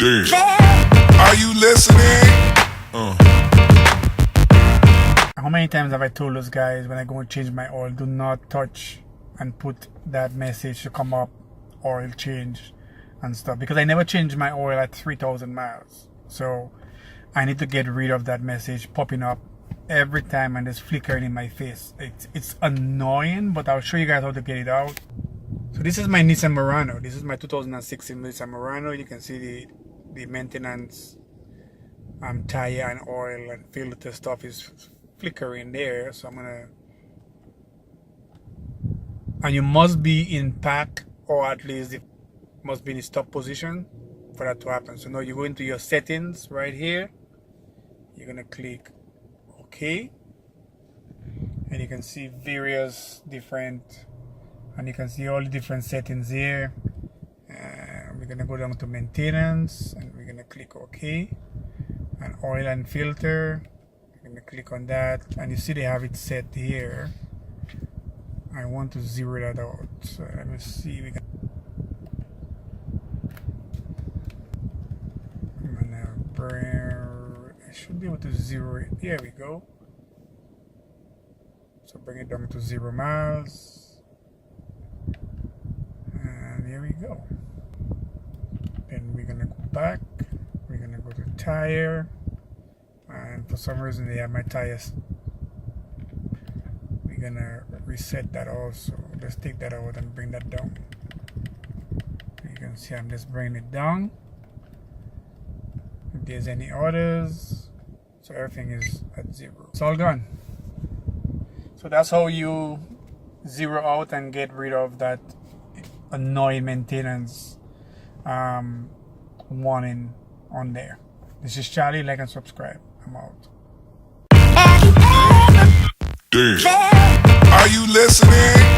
Damn. Are you listening? How many times have I told those guys when I go and change my oil, do not touch and put that message to come up, oil change and stuff, because I never change my oil at 3,000 miles. So I need to get rid of that message popping up every time and just flickering in my face. It's annoying, but I'll show you guys how to get it out. So this is my Nissan Murano. This is my 2016 Nissan Murano. You can see the maintenance tire and oil and filter stuff is flickering there. So I'm gonna, and you must be in pack, or at least it must be in stop position for that to happen. So now you go into your settings right here. You're gonna click OK, and you can see various different, and you can see all the different settings here. We're gonna go down to maintenance, and we're gonna click OK, and oil and filter. I'm gonna click on that, and you see they have it set here. I want to zero that out. So let me see. I'm gonna bring, I should be able to zero it. There we go. So bring it down to 0 miles. And here we go. Then we're gonna go back. We're gonna go to tire. And for some reason they have my tires. We're gonna reset that also. Let's take that out and bring that down. You can see I'm just bringing it down. If there's any others, so everything is at 0. It's all gone. So that's how you zero out and get rid of that annoying maintenance warning on there. This is Charlie. Like and subscribe. I'm out. Damn. Are you listening?